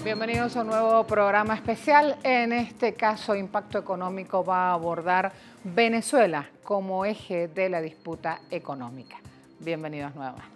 Bienvenidos a un nuevo programa especial. En este caso, Impacto Económico va a abordar Venezuela como eje de la disputa económica. Bienvenidos nuevamente.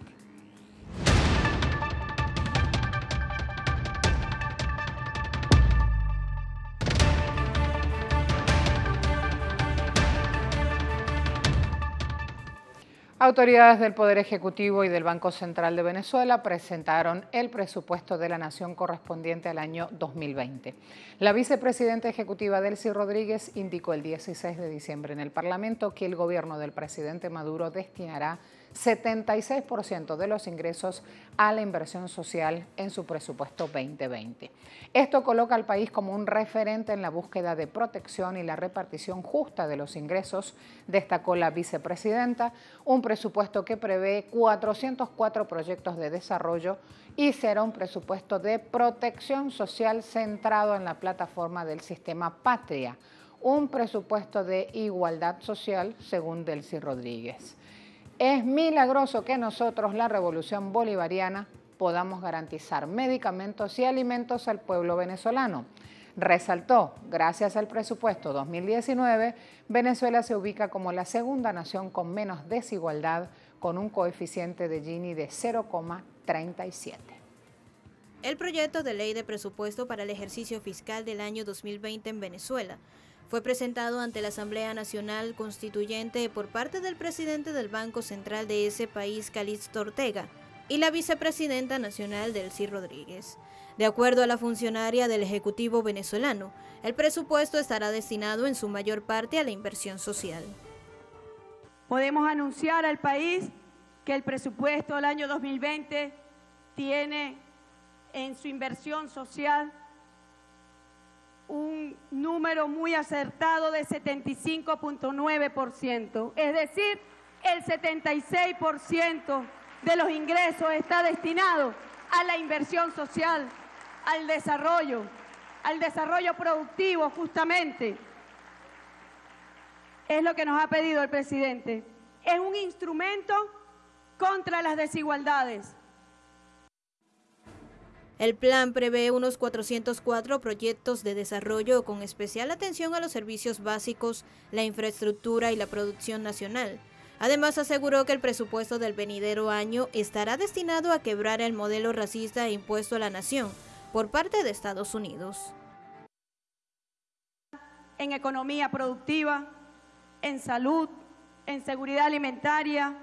Autoridades del Poder Ejecutivo y del Banco Central de Venezuela presentaron el presupuesto de la Nación correspondiente al año 2020. La vicepresidenta ejecutiva Delcy Rodríguez indicó el 16 de diciembre en el Parlamento que el gobierno del presidente Maduro destinará 76% de los ingresos a la inversión social en su presupuesto 2020. Esto coloca al país como un referente en la búsqueda de protección y la repartición justa de los ingresos, destacó la vicepresidenta, un presupuesto que prevé 404 proyectos de desarrollo y será un presupuesto de protección social centrado en la plataforma del sistema Patria, un presupuesto de igualdad social, según Delcy Rodríguez. Es milagroso que nosotros, la revolución bolivariana, podamos garantizar medicamentos y alimentos al pueblo venezolano. Resaltó, gracias al presupuesto 2019, Venezuela se ubica como la segunda nación con menos desigualdad, con un coeficiente de Gini de 0,37. El proyecto de ley de presupuesto para el ejercicio fiscal del año 2020 en Venezuela fue presentado ante la Asamblea Nacional Constituyente por parte del presidente del Banco Central de ese país, Calixto Ortega, y la vicepresidenta nacional, Delcy Rodríguez. De acuerdo a la funcionaria del Ejecutivo venezolano, el presupuesto estará destinado en su mayor parte a la inversión social. Podemos anunciar al país que el presupuesto del año 2020 tiene en su inversión social un número muy acertado de 75,9%, es decir, el 76% de los ingresos está destinado a la inversión social, al desarrollo productivo justamente. Es lo que nos ha pedido el presidente. Es un instrumento contra las desigualdades. El plan prevé unos 404 proyectos de desarrollo con especial atención a los servicios básicos, la infraestructura y la producción nacional. Además, aseguró que el presupuesto del venidero año estará destinado a quebrar el modelo racista impuesto a la nación por parte de Estados Unidos. En economía productiva, en salud, en seguridad alimentaria,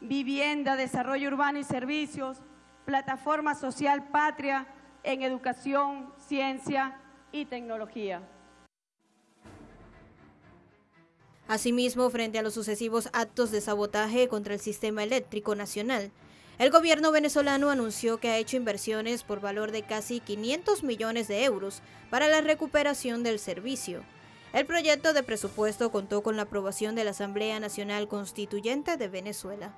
vivienda, desarrollo urbano y servicios, plataforma social Patria, en educación, ciencia y tecnología. Asimismo, frente a los sucesivos actos de sabotaje contra el sistema eléctrico nacional, el gobierno venezolano anunció que ha hecho inversiones por valor de casi 500 millones de euros para la recuperación del servicio. El proyecto de presupuesto contó con la aprobación de la Asamblea Nacional Constituyente de Venezuela.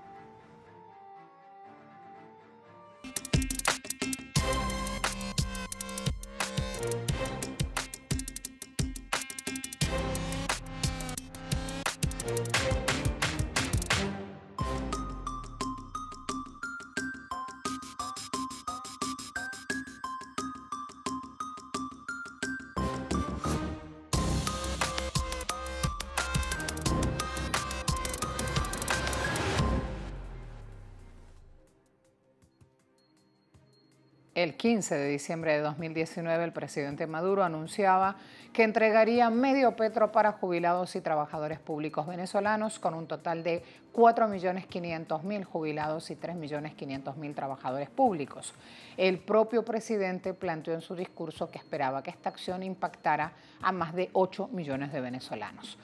El 15 de diciembre de 2019, el presidente Maduro anunciaba que entregaría medio petro para jubilados y trabajadores públicos venezolanos, con un total de 4.500.000 jubilados y 3.500.000 trabajadores públicos. El propio presidente planteó en su discurso que esperaba que esta acción impactara a más de 8 millones de venezolanos.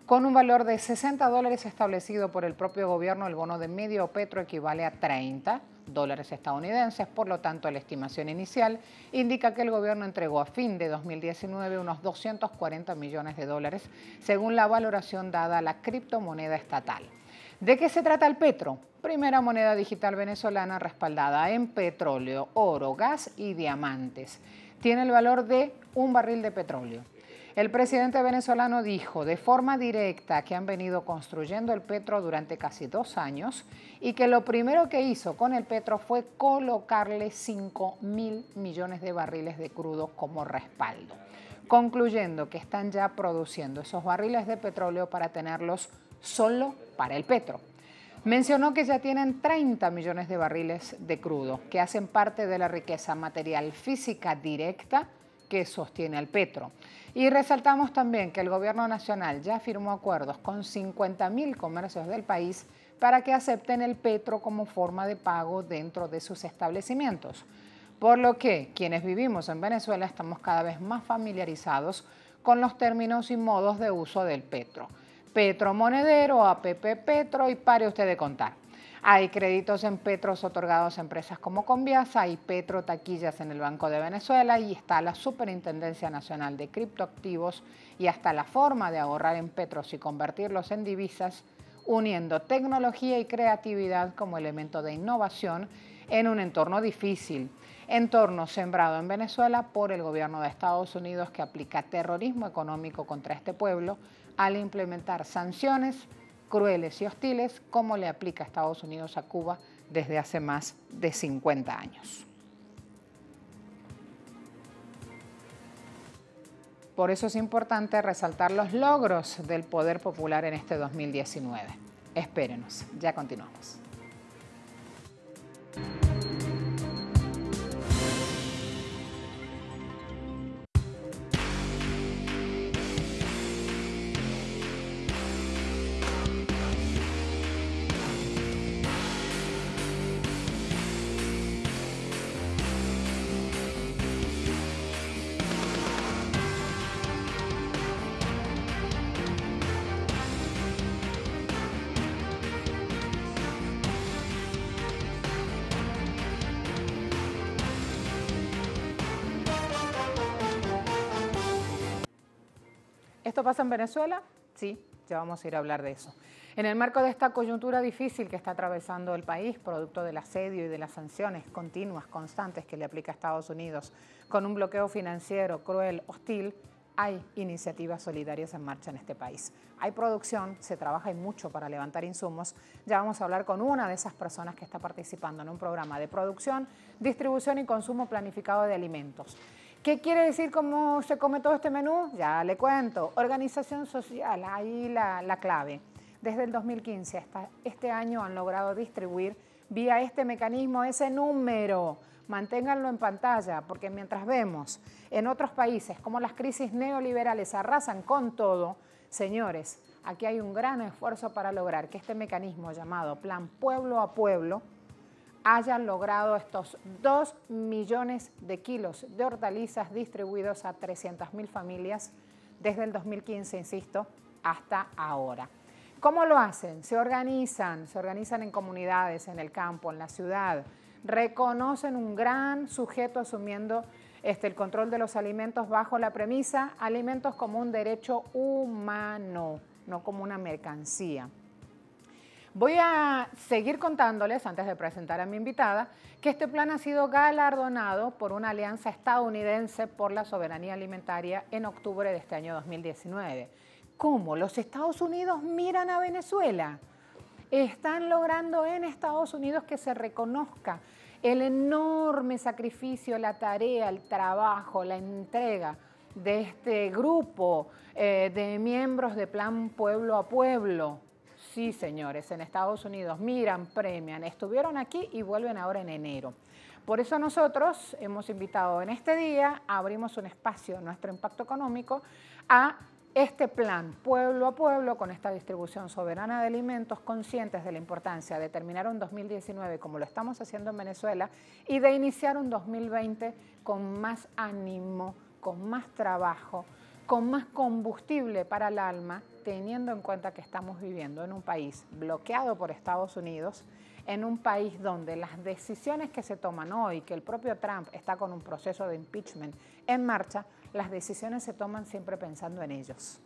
Con un valor de $60 establecido por el propio gobierno, el bono de medio petro equivale a $30 estadounidenses. Por lo tanto, la estimación inicial indica que el gobierno entregó a fin de 2019 unos $240 millones, según la valoración dada a la criptomoneda estatal. ¿De qué se trata el petro? Primera moneda digital venezolana respaldada en petróleo, oro, gas y diamantes. Tiene el valor de un barril de petróleo. El presidente venezolano dijo de forma directa que han venido construyendo el petro durante casi 2 años y que lo primero que hizo con el petro fue colocarle 5.000 millones de barriles de crudo como respaldo, concluyendo que están ya produciendo esos barriles de petróleo para tenerlos solo para el petro. Mencionó que ya tienen 30 millones de barriles de crudo, que hacen parte de la riqueza material física directa que sostiene al petro. Y resaltamos también que el gobierno nacional ya firmó acuerdos con 50.000 comercios del país para que acepten el petro como forma de pago dentro de sus establecimientos. Por lo que quienes vivimos en Venezuela estamos cada vez más familiarizados con los términos y modos de uso del petro. Petro monedero, APP Petro y pare usted de contar. Hay créditos en petros otorgados a empresas como Conviasa, hay petro taquillas en el Banco de Venezuela y está la Superintendencia Nacional de Criptoactivos y hasta la forma de ahorrar en petros y convertirlos en divisas, uniendo tecnología y creatividad como elemento de innovación en un entorno difícil. Entorno sembrado en Venezuela por el gobierno de Estados Unidos que aplica terrorismo económico contra este pueblo al implementar sanciones crueles y hostiles como le aplica Estados Unidos a Cuba desde hace más de 50 años. Por eso es importante resaltar los logros del poder popular en este 2019. Espérenos, ya continuamos. ¿Esto pasa en Venezuela? Sí, ya vamos a ir a hablar de eso. En el marco de esta coyuntura difícil que está atravesando el país, producto del asedio y de las sanciones continuas, constantes que le aplica Estados Unidos, con un bloqueo financiero cruel, hostil, hay iniciativas solidarias en marcha en este país. Hay producción, se trabaja y mucho para levantar insumos. Ya vamos a hablar con una de esas personas que está participando en un programa de producción, distribución y consumo planificado de alimentos. ¿Qué quiere decir cómo se come todo este menú? Ya le cuento. Organización social, ahí la clave. Desde el 2015 hasta este año han logrado distribuir vía este mecanismo ese número. Manténganlo en pantalla, porque mientras vemos en otros países cómo las crisis neoliberales arrasan con todo, señores, aquí hay un gran esfuerzo para lograr que este mecanismo llamado Plan Pueblo a Pueblo hayan logrado estos 2 millones de kilos de hortalizas distribuidos a 300.000 familias desde el 2015, insisto, hasta ahora. ¿Cómo lo hacen? Se organizan en comunidades, en el campo, en la ciudad, reconocen un gran sujeto asumiendo el control de los alimentos bajo la premisa alimentos como un derecho humano, no como una mercancía. Voy a seguir contándoles, antes de presentar a mi invitada, que este plan ha sido galardonado por una alianza estadounidense por la soberanía alimentaria en octubre de este año 2019. ¿Cómo? ¿Los Estados Unidos miran a Venezuela? Están logrando en Estados Unidos que se reconozca el enorme sacrificio, la tarea, el trabajo, la entrega de este grupo de miembros de Plan Pueblo a Pueblo. Sí, señores, en Estados Unidos miran, premian, estuvieron aquí y vuelven ahora en enero. Por eso nosotros hemos invitado en este día, abrimos un espacio, nuestro impacto económico, a este plan pueblo a pueblo con esta distribución soberana de alimentos, conscientes de la importancia de terminar un 2019 como lo estamos haciendo en Venezuela y de iniciar un 2020 con más ánimo, con más trabajo, con más combustible para el alma, teniendo en cuenta que estamos viviendo en un país bloqueado por Estados Unidos, en un país donde las decisiones que se toman hoy, que el propio Trump está con un proceso de impeachment en marcha, las decisiones se toman siempre pensando en ellos.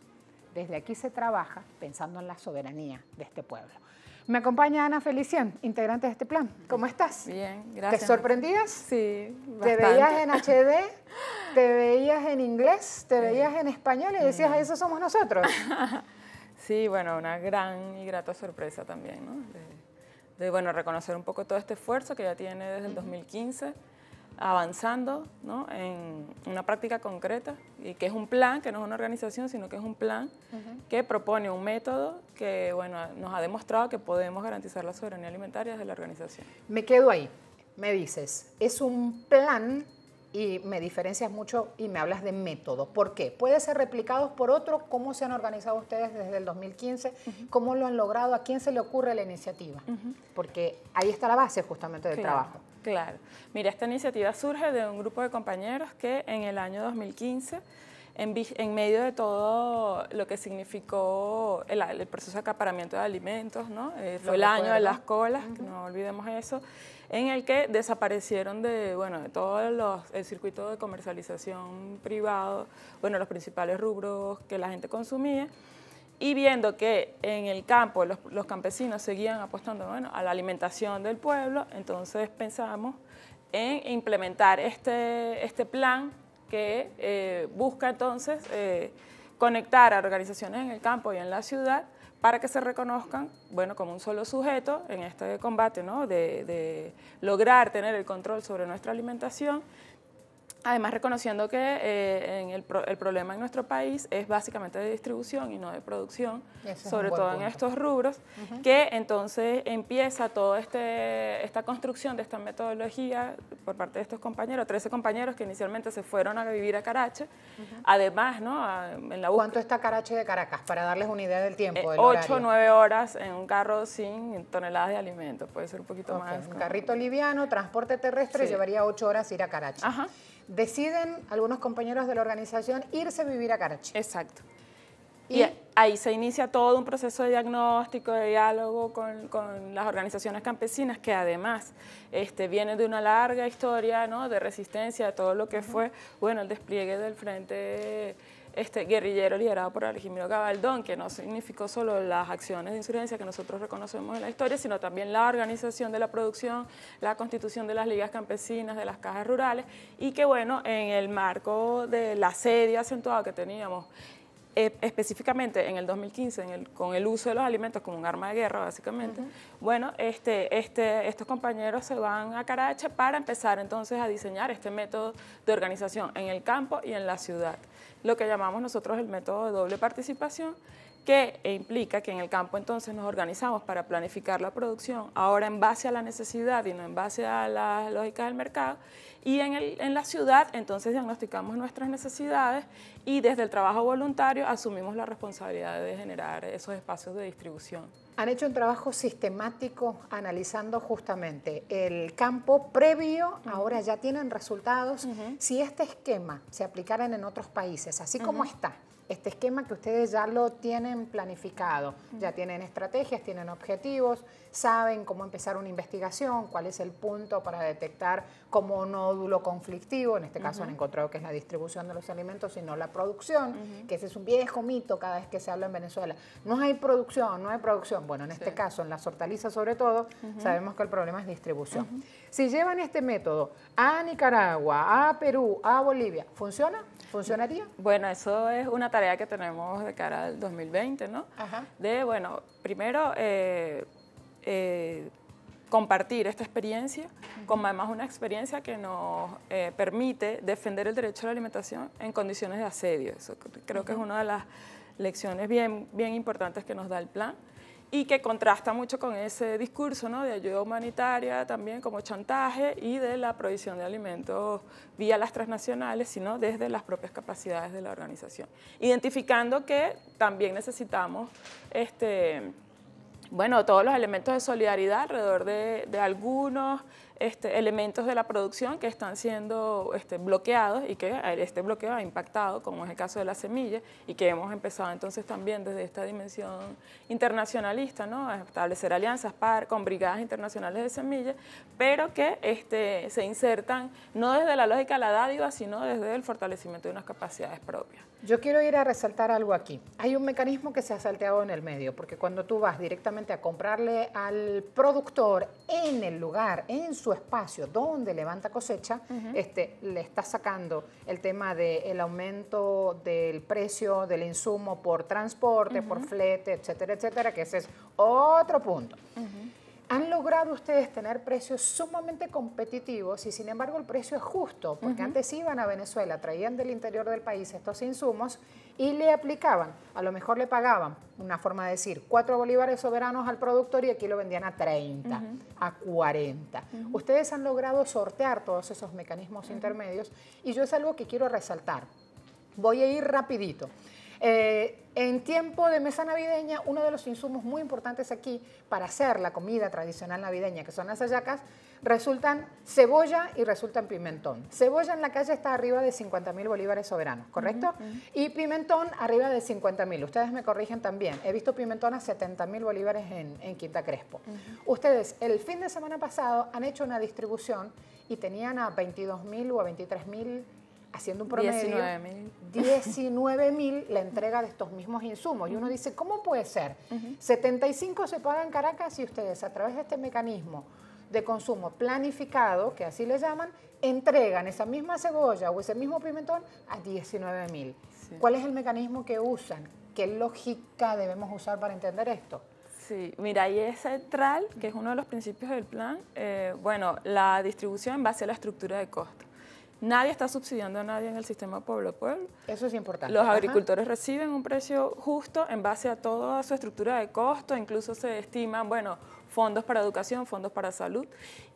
Desde aquí se trabaja pensando en la soberanía de este pueblo. Me acompaña Ana Felicien, integrante de este plan. ¿Cómo estás? Bien, gracias. ¿Te sorprendías? Sí, ¿Te bastante. veías en HD? ¿Te veías en inglés? ¿Te veías en español? Y decías, eso somos nosotros. Sí, bueno, una gran y grata sorpresa también, ¿no? Bueno, reconocer un poco todo este esfuerzo que ya tiene desde el 2015, avanzando, ¿no?, en una práctica concreta, y que es un plan, que no es una organización, sino que es un plan que propone un método que, bueno, nos ha demostrado que podemos garantizar la soberanía alimentaria desde la organización. Me quedo ahí. Me dices, es un plan y me diferencias mucho y me hablas de método. ¿Por qué? ¿Puede ser replicado por otro? ¿Cómo se han organizado ustedes desde el 2015? ¿Cómo lo han logrado? ¿A quién se le ocurre la iniciativa? Porque ahí está la base justamente del trabajo. Claro. Mira, esta iniciativa surge de un grupo de compañeros que en el año 2015, en medio de todo lo que significó el proceso de acaparamiento de alimentos, ¿no? Fue el año de las colas, que no olvidemos eso, en el que desaparecieron de todo el circuito de comercialización privado, los principales rubros que la gente consumía, y viendo que en el campo los campesinos seguían apostando a la alimentación del pueblo, entonces pensamos en implementar este plan que busca entonces conectar a organizaciones en el campo y en la ciudad para que se reconozcan, como un solo sujeto en este combate, ¿no?, de lograr tener el control sobre nuestra alimentación. Además, reconociendo que el problema en nuestro país es básicamente de distribución y no de producción, sobre todo en estos rubros, que entonces empieza toda esta construcción de esta metodología por parte de estos compañeros, 13 compañeros que inicialmente se fueron a vivir a Carache. Además, ¿no?, en la ¿Cuánto está Carache de Caracas? Para darles una idea del tiempo, del 8 o 9 horas en un carro sin toneladas de alimentos, puede ser un poquito más. Un carrito liviano, transporte terrestre, llevaría 8 horas ir a Carache. Deciden algunos compañeros de la organización irse a vivir a Carache. Exacto. Y ahí se inicia todo un proceso de diagnóstico, de diálogo con las organizaciones campesinas, que además viene de una larga historia, ¿no?, de resistencia, de todo lo que fue el despliegue del frente guerrillero liderado por Alejandro Gabaldón, que no significó solo las acciones de insurgencia que nosotros reconocemos en la historia, sino también la organización de la producción, la constitución de las ligas campesinas, de las cajas rurales, y que en el marco del asedio acentuado que teníamos, específicamente en el 2015, con el uso de los alimentos como un arma de guerra, básicamente, estos compañeros se van a Carache para empezar entonces a diseñar este método de organización en el campo y en la ciudad, lo que llamamos nosotros el método de doble participación, que implica que en el campo entonces nos organizamos para planificar la producción, ahora en base a la necesidad y no en base a la lógica del mercado, y en la ciudad entonces diagnosticamos nuestras necesidades y desde el trabajo voluntario asumimos la responsabilidad de generar esos espacios de distribución. Han hecho un trabajo sistemático analizando justamente el campo previo, ahora ya tienen resultados. Si este esquema se aplicara en otros países, así como está, este esquema que ustedes ya lo tienen planificado, ya tienen estrategias, tienen objetivos, saben cómo empezar una investigación, cuál es el punto para detectar como nódulo conflictivo, en este caso han encontrado que es la distribución de los alimentos y no la producción, que ese es un viejo mito cada vez que se habla en Venezuela. No hay producción, no hay producción. Bueno, en este caso, en las hortalizas sobre todo, sabemos que el problema es distribución. Si llevan este método a Nicaragua, a Perú, a Bolivia, ¿funciona? ¿Funcionaría? Bueno, eso es una tarea que tenemos de cara al 2020, ¿no? Primero compartir esta experiencia, como además una experiencia que nos permite defender el derecho a la alimentación en condiciones de asedio. Eso creo que es una de las lecciones bien importantes que nos da el plan, y que contrasta mucho con ese discurso, ¿no?, de ayuda humanitaria también como chantaje y de la provisión de alimentos vía las transnacionales, sino desde las propias capacidades de la organización. Identificando que también necesitamos todos los elementos de solidaridad alrededor de algunos elementos de la producción que están siendo bloqueados, y que este bloqueo ha impactado, como es el caso de la semilla, y que hemos empezado entonces también desde esta dimensión internacionalista, ¿no?, a establecer alianzas con brigadas internacionales de semillas, pero que se insertan no desde la lógica de la dádiva, sino desde el fortalecimiento de unas capacidades propias. Yo quiero ir a resaltar algo aquí. Hay un mecanismo que se ha salteado en el medio, porque cuando tú vas directamente a comprarle al productor en el lugar, en su su espacio donde levanta cosecha, le está sacando el tema del aumento del precio del insumo por transporte, por flete, etcétera, etcétera, que ese es otro punto. ¿Han logrado ustedes tener precios sumamente competitivos y sin embargo el precio es justo? Porque antes iban a Venezuela, traían del interior del país estos insumos y le aplicaban, a lo mejor le pagaban, una forma de decir, 4 bolívares soberanos al productor y aquí lo vendían a 30, a 40. Ustedes han logrado sortear todos esos mecanismos intermedios y yo es algo que quiero resaltar. Voy a ir rapidito. En tiempo de mesa navideña, uno de los insumos muy importantes aquí para hacer la comida tradicional navideña, que son las hallacas, resultan cebolla y resultan pimentón. Cebolla en la calle está arriba de 50.000 bolívares soberanos, ¿correcto? Y pimentón arriba de 50.000. Ustedes me corrigen también. He visto pimentón a 70.000 bolívares en Quinta Crespo. Ustedes el fin de semana pasado han hecho una distribución y tenían a 22.000 o a 23.000, haciendo un promedio, 19.000 la entrega de estos mismos insumos. Y uno dice, ¿cómo puede ser? 75 se pagan en Caracas y ustedes a través de este mecanismo de consumo planificado, que así le llaman, entregan esa misma cebolla o ese mismo pimentón a 19.000. Sí. ¿Cuál es el mecanismo que usan? ¿Qué lógica debemos usar para entender esto? Sí, mira, ahí es central, que es uno de los principios del plan, la distribución en base a la estructura de costo. Nadie está subsidiando a nadie en el sistema pueblo a pueblo. Eso es importante. Los agricultores reciben un precio justo en base a toda su estructura de costo, incluso se estiman, fondos para educación, fondos para salud,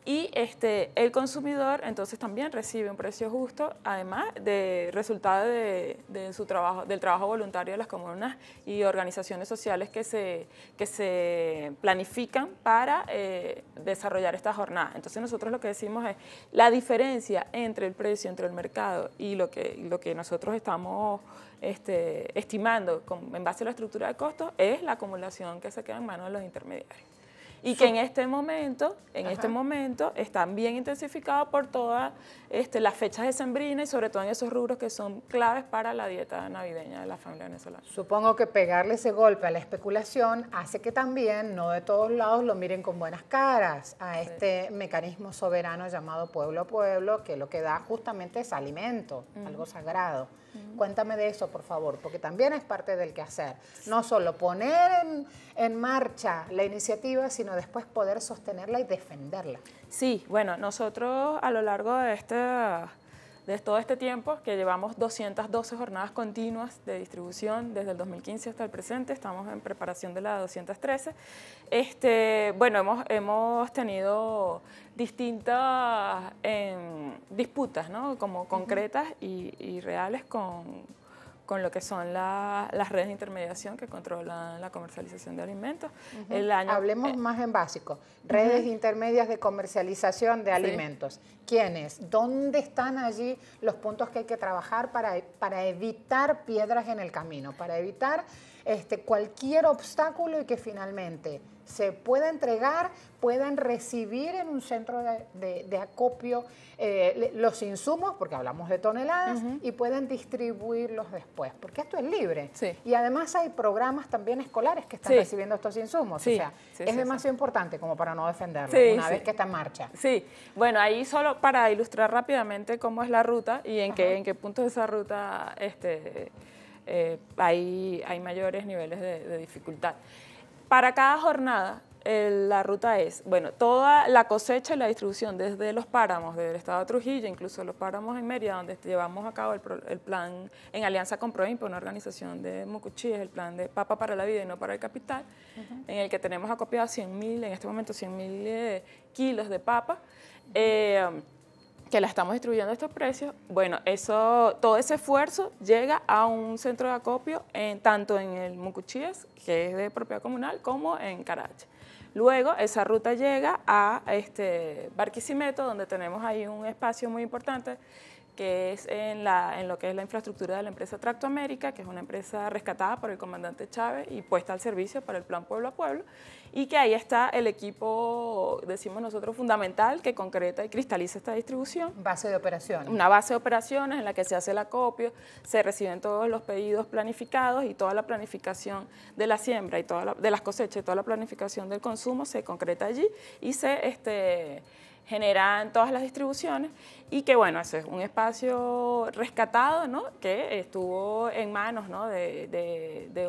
y el consumidor entonces también recibe un precio justo, además de resultado de su trabajo, del trabajo voluntario de las comunas y organizaciones sociales que se planifican para desarrollar esta jornada. Entonces nosotros lo que decimos es la diferencia entre el precio, entre el mercado y lo que nosotros estamos estimando en base a la estructura de costos es la acumulación que se queda en manos de los intermediarios. Y que en este momento están bien intensificados por todas las fechas decembrinas y sobre todo en esos rubros que son claves para la dieta navideña de la familia venezolana. Supongo que pegarle ese golpe a la especulación hace que también no de todos lados lo miren con buenas caras a este mecanismo soberano llamado pueblo a pueblo, que lo que da justamente es alimento, algo sagrado. Cuéntame de eso, por favor, porque también es parte del quehacer. No solo poner en marcha la iniciativa, sino después poder sostenerla y defenderla. Sí, bueno, nosotros a lo largo de todo este tiempo, que llevamos 212 jornadas continuas de distribución desde el 2015 hasta el presente, estamos en preparación de la 213, hemos tenido distintas disputas, ¿no? Como concretas y reales con lo que son las redes de intermediación que controlan la comercialización de alimentos. Hablemos más en básico, redes intermedias de comercialización de alimentos. ¿Quiénes? ¿Dónde están allí los puntos que hay que trabajar para evitar piedras en el camino, para evitar cualquier obstáculo y que finalmente se pueda entregar, puedan recibir en un centro de acopio los insumos, porque hablamos de toneladas, y puedan distribuirlos después, porque esto es libre. Sí. Y además hay programas también escolares que están recibiendo estos insumos, o sea, es demasiado importante como para no defenderlo una vez que está en marcha. Sí, bueno, ahí solo para ilustrar rápidamente cómo es la ruta y en qué puntos de esa ruta hay mayores niveles de dificultad. Para cada jornada, la ruta es, toda la cosecha y la distribución desde los páramos del estado de Trujillo, incluso los páramos en Mérida, donde llevamos a cabo el plan en alianza con Proimpa, una organización de Mucuchíes, el plan de Papa para la Vida y no para el Capital, en el que tenemos acopiado 100.000, en este momento 100.000 kilos de papa, que la estamos distribuyendo a estos precios. Todo ese esfuerzo llega a un centro de acopio tanto en el Mucuchíes, que es de propiedad comunal, como en Carache. Luego esa ruta llega a Barquisimeto, donde tenemos ahí un espacio muy importante que es en lo que es la infraestructura de la empresa Tracto América, que es una empresa rescatada por el comandante Chávez y puesta al servicio para el plan Pueblo a Pueblo, y que ahí está el equipo, decimos nosotros, fundamental que concreta y cristaliza esta distribución. Base de operaciones. Una base de operaciones en la que se hace el acopio, se reciben todos los pedidos planificados y toda la planificación de la siembra y de las cosechas y toda la planificación del consumo se concreta allí y se generan todas las distribuciones y que bueno, ese es un espacio rescatado, ¿no? Que estuvo en manos, ¿no? de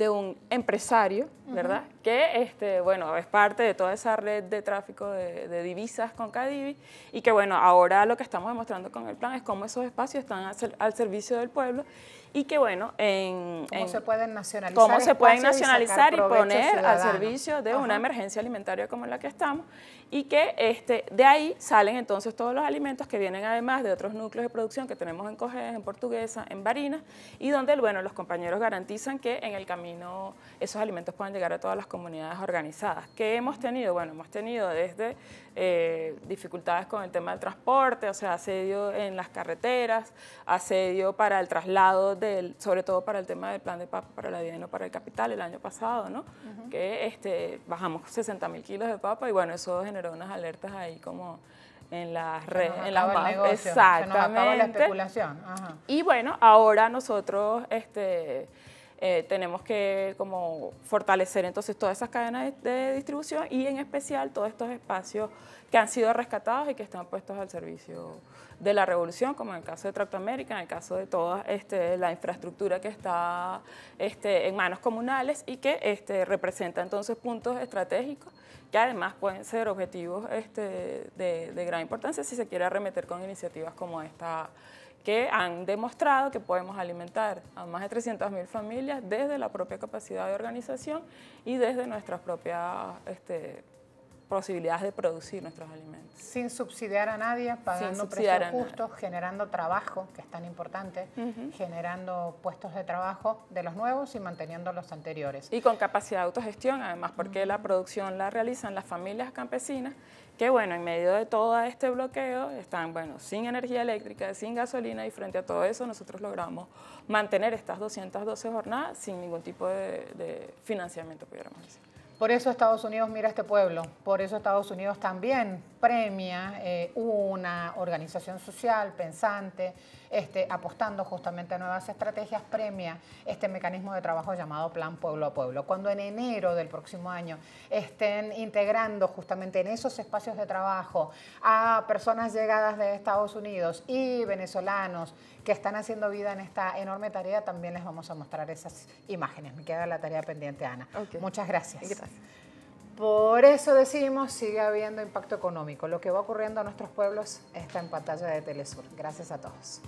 un empresario, ¿verdad? Que bueno, es parte de toda esa red de tráfico de divisas con Cadivi y que bueno, ahora lo que estamos demostrando con el plan es cómo esos espacios están al servicio del pueblo y que bueno, ¿Cómo se pueden nacionalizar? ¿Cómo se pueden nacionalizar y poner ciudadano al servicio de una emergencia alimentaria como la que estamos? Y que de ahí salen entonces todos los alimentos que vienen además de otros núcleos de producción que tenemos en Cojedes, en Portuguesa, en Barinas, y donde bueno, los compañeros garantizan que en el camino esos alimentos puedan llegar a todas las comunidades organizadas. ¿Qué hemos tenido? Bueno, hemos tenido desde dificultades con el tema del transporte, o sea, asedio en las carreteras, asedio para el traslado, sobre todo para el tema del plan de papa para la Diana, para el capital el año pasado, ¿no? Que bajamos 60.000 kilos de papa y bueno, eso generó unas alertas ahí como en las redes, en las negocio, exactamente. se nos acaba la especulación. Ajá. Y bueno, ahora nosotros tenemos que como fortalecer entonces todas esas cadenas de distribución y en especial todos estos espacios que han sido rescatados y que están puestos al servicio de la revolución, como en el caso de Tractoamérica, en el caso de toda la infraestructura que está en manos comunales y que representa entonces puntos estratégicos que además pueden ser objetivos de gran importancia si se quiere arremeter con iniciativas como esta, que han demostrado que podemos alimentar a más de 300.000 familias desde la propia capacidad de organización y desde nuestras propias posibilidades de producir nuestros alimentos. Sin subsidiar a nadie, pagando precios justos, generando trabajo, que es tan importante, generando puestos de trabajo de los nuevos y manteniendo los anteriores. Y con capacidad de autogestión, además, porque la producción la realizan las familias campesinas, que bueno, en medio de todo este bloqueo están, bueno, sin energía eléctrica, sin gasolina y frente a todo eso nosotros logramos mantener estas 212 jornadas sin ningún tipo de financiamiento, pudiéramos decir. Por eso Estados Unidos mira a este pueblo, por eso Estados Unidos también premia una organización social pensante, apostando justamente a nuevas estrategias, premia este mecanismo de trabajo llamado Plan Pueblo a Pueblo. Cuando en enero del próximo año estén integrando justamente en esos espacios de trabajo a personas llegadas de Estados Unidos y venezolanos que están haciendo vida en esta enorme tarea, también les vamos a mostrar esas imágenes. Me queda la tarea pendiente, Ana. Okay. Muchas gracias. Gracias. Por eso decimos, sigue habiendo impacto económico. Lo que va ocurriendo a nuestros pueblos está en pantalla de Telesur. Gracias a todos.